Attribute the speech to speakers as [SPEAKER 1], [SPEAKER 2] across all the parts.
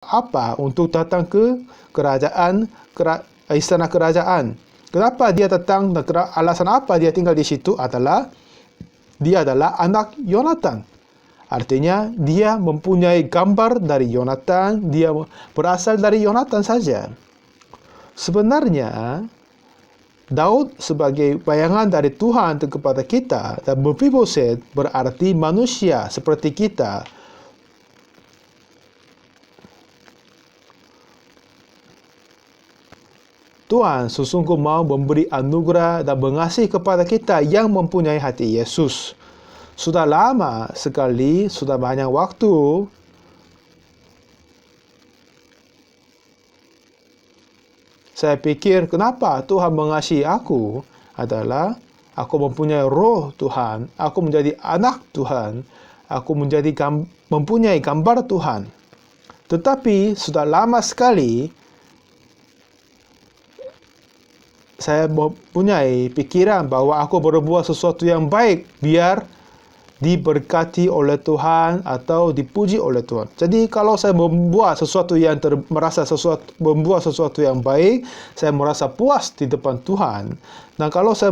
[SPEAKER 1] apa untuk datang ke istana kerajaan. Kenapa dia datang dan alasan apa dia tinggal di situ adalah dia adalah anak Yonatan. Artinya dia mempunyai gambar dari Yonatan, dia berasal dari Yonatan saja. Sebenarnya Daud sebagai bayangan dari Tuhan kepada kita, dan Mephibosheth berarti manusia seperti kita. Tuhan sesungguh mau memberi anugerah dan mengasihi kepada kita yang mempunyai hati Yesus. Sudah lama sekali, sudah banyak waktu, saya pikir kenapa Tuhan mengasihi aku adalah aku mempunyai roh Tuhan, aku menjadi anak Tuhan, aku mempunyai gambar Tuhan. Tetapi sudah lama sekali saya mempunyai pikiran bahwa aku berbuat sesuatu yang baik biar diberkati oleh Tuhan atau dipuji oleh Tuhan. Jadi kalau saya membuat sesuatu yang membuat sesuatu yang baik, saya merasa puas di depan Tuhan. Dan kalau saya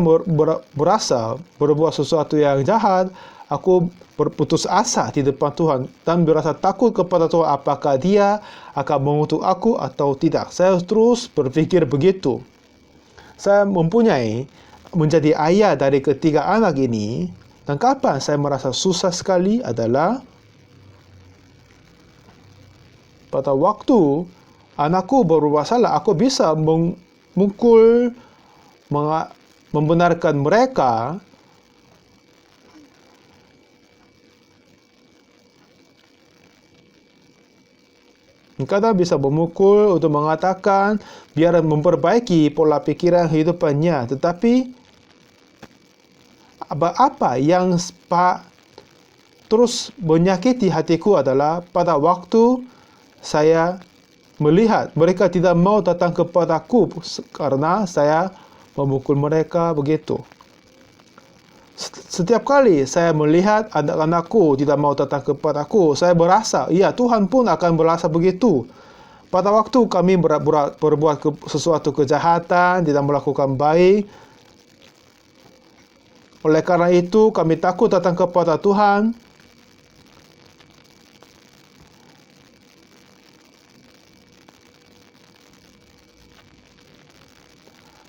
[SPEAKER 1] berasa berbuat sesuatu yang jahat, aku berputus asa di depan Tuhan dan berasa takut kepada Tuhan apakah Dia akan mengutuk aku atau tidak. Saya terus berpikir begitu. Saya menjadi ayah dari ketiga anak ini, dan kapan saya merasa susah sekali adalah pada waktu anakku berbuat salah, aku bisa memukul, membenarkan mereka. Kadang bisa memukul untuk mengatakan biar memperbaiki pola pikiran hidupannya. Tetapi apa yang terus menyakiti hatiku adalah pada waktu saya melihat mereka tidak mau datang kepadaku karena saya memukul mereka begitu. Setiap kali saya melihat anak-anakku tidak mau datang kepadaku, saya berasa, ya Tuhan pun akan berasa begitu. Pada waktu kami berbuat sesuatu kejahatan, tidak melakukan baik, oleh karena itu kami takut datang kepada Tuhan.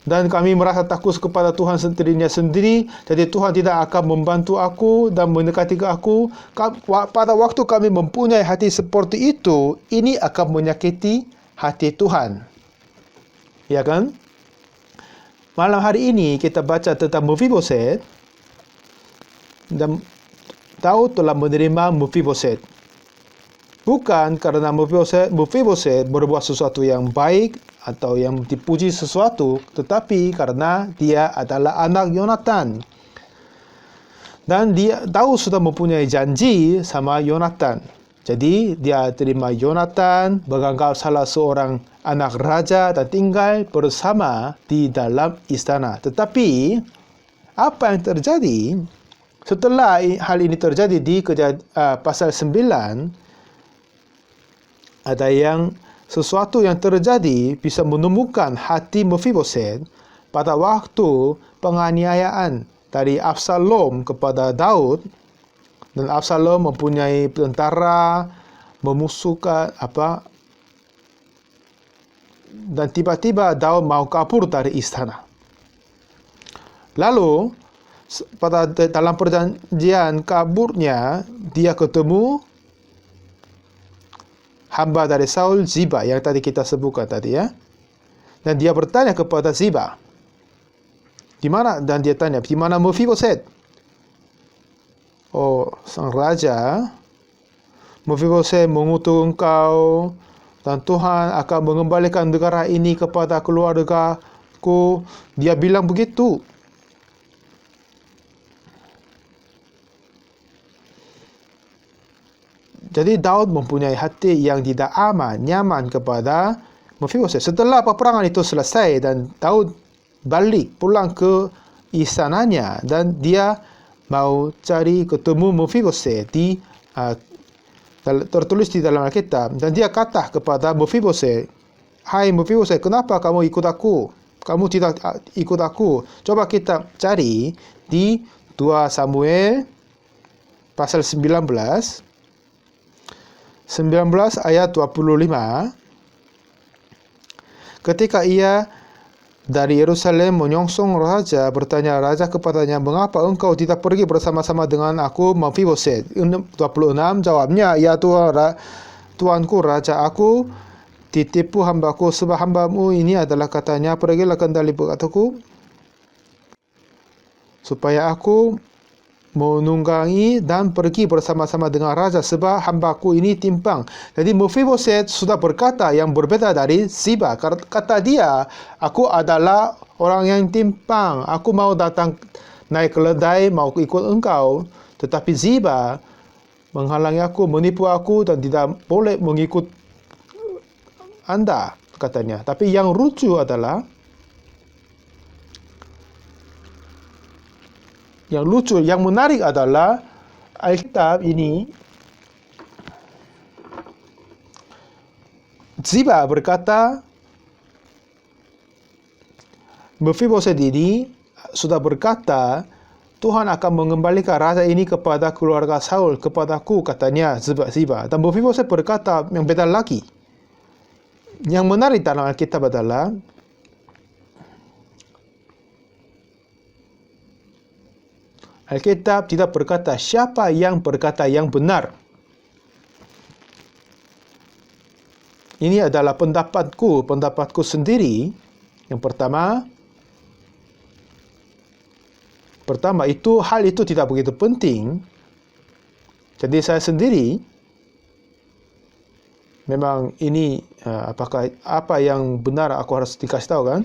[SPEAKER 1] Dan kami merasa takut kepada Tuhan sendiri, jadi Tuhan tidak akan membantu aku dan mendekati aku. Pada waktu kami mempunyai hati seperti itu, ini akan menyakiti hati Tuhan. Ya kan? Malam hari ini kita baca tentang Mephibosheth, dan Daud telah menerima Mephibosheth. Bukan karena Mephibosheth berbuat sesuatu yang baik atau yang dipuji sesuatu, tetapi karena dia adalah anak Yonatan. Dan Daud sudah mempunyai janji sama Yonatan. Jadi dia terima Yonatan, menganggap salah seorang anak raja dan tinggal bersama di dalam istana. Tetapi apa yang terjadi setelah hal ini terjadi di pasal 9, ada sesuatu yang terjadi bisa menemukan hati Mephibosheth pada waktu penganiayaan dari Absalom kepada Daud, dan Absalom mempunyai tentara memusuhkan dan tiba-tiba Daud mau kabur dari istana. Lalu dalam perjanjian kaburnya dia ketemu hamba dari Saul, Ziba, yang tadi kita sebutkan tadi ya. Dan dia bertanya kepada Ziba, di mana? Dan dia tanya, di mana Mephibosheth? Oh, sang raja, Mephibosheth mengutuk engkau, dan Tuhan akan mengembalikan negara ini kepada keluargaku. Dia bilang begitu. Jadi Daud mempunyai hati yang tidak nyaman kepada Mephibosheth. Setelah peperangan itu selesai dan Daud balik pulang ke istananya, dan dia mau cari ketemu Mephibosheth di tertulis di dalam Alkitab. Dan dia kata kepada Mephibosheth, "Hai Mephibosheth, kenapa kamu ikut aku? Kamu tidak ikut aku." Coba kita cari di 2 Samuel pasal 19 ayat 25. Ketika ia dari Yerusalem menyongsong raja, bertanya raja kepadanya, "Mengapa engkau tidak pergi bersama-sama dengan aku, Mephibosheth?" 26 jawabnya, "Ya Tuanku raja, aku titipu hambaku, sebab hambamu ini adalah," katanya, "pergilah kendali berkataku, supaya aku menunggangi dan pergi bersama-sama dengan raja, sebab hambaku ini timpang." Jadi Mephibosheth sudah berkata yang berbeda dari Ziba. Kata dia, "Aku adalah orang yang timpang. Aku mau datang naik keledai, mau ikut engkau." Tetapi Ziba menghalangi aku, menipu aku dan tidak boleh mengikut Anda, katanya. Tapi yang lucu adalah, yang menarik adalah Alkitab ini, Ziba berkata, Mephibosheth ini sudah berkata, "Tuhan akan mengembalikan raja ini kepada keluarga Saul, kepadaku," katanya Ziba. Dan Mephibosheth berkata yang beda lagi. Yang menarik dalam Alkitab adalah Alkitab tidak berkata siapa yang berkata yang benar. Ini adalah pendapatku sendiri. Yang pertama itu hal itu tidak begitu penting. Jadi saya sendiri memang ini apa yang benar aku harus dikasih tahu kan?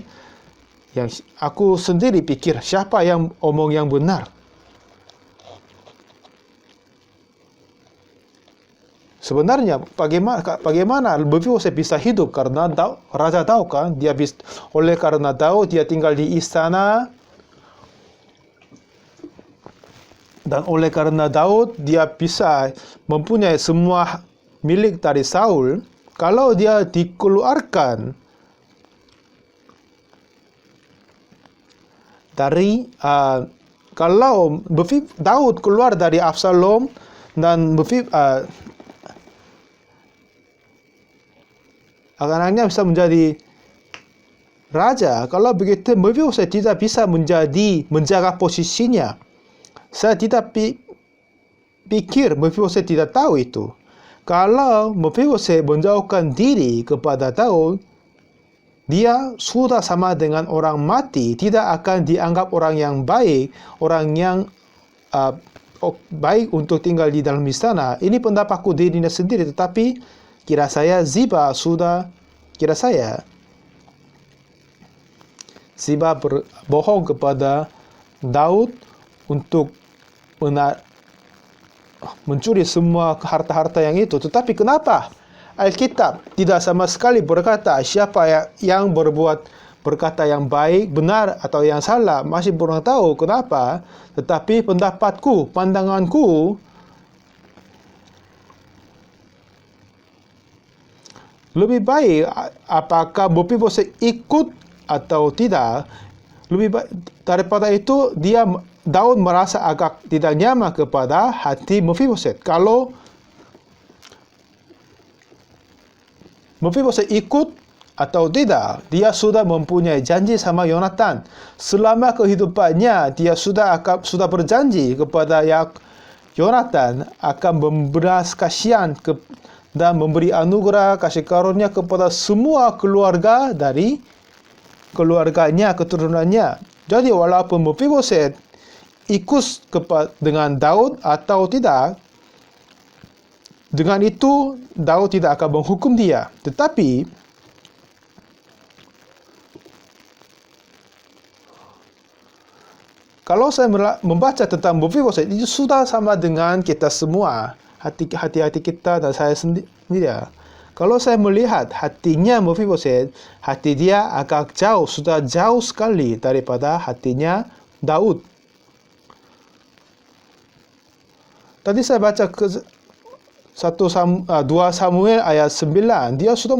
[SPEAKER 1] Yang aku sendiri pikir siapa yang omong yang benar. Sebenarnya bagaimana Mephibosheth bisa hidup? Karena Raja Daud kan, oleh karena Daud dia tinggal di istana, dan oleh karena Daud dia bisa mempunyai semua milik dari Saul. Kalau dia dikeluarkan dari kalau Daud keluar dari Absalom dan anak-anaknya bisa menjadi raja. Kalau begitu Mephibosheth tidak bisa menjaga posisinya. Saya tidak pikir Mephibosheth tidak tahu itu. Kalau Mephibosheth menjauhkan diri kepada Daud, dia sudah sama dengan orang mati, tidak akan dianggap orang yang baik, orang yang baik untuk tinggal di dalam istana. Ini pendapatku dirinya sendiri, tetapi kira saya Ziba berbohong kepada Daud untuk mencuri semua harta-harta yang itu. Tetapi kenapa Alkitab tidak sama sekali berkata siapa yang berkata yang baik, benar atau yang salah? Masih kurang tahu kenapa. Tetapi pandanganku, lebih baik apakah Mephibosheth ikut atau tidak. Lebih baik daripada itu, Daud merasa agak tidak nyaman kepada hati Mephibosheth. Kalau Mephibosheth ikut atau tidak, dia sudah mempunyai janji sama Yonatan. Selama kehidupannya dia sudah berjanji kepada Yonatan akan membelas kasihan dan memberi anugerah kasih karunia kepada semua keluarga dari keluarganya, keturunannya. Jadi walaupun Mephibosheth ikut dengan Daud atau tidak, dengan itu Daud tidak akan menghukum dia. Tetapi kalau saya membaca tentang Mephibosheth, itu sudah sama dengan kita semua. Hati-hati kita dan saya sendiri. Kalau saya melihat hatinya Mephibosheth, hati dia agak jauh, sudah jauh sekali daripada hatinya Daud. Tadi saya baca 2 Samuel ayat 9, dia sudah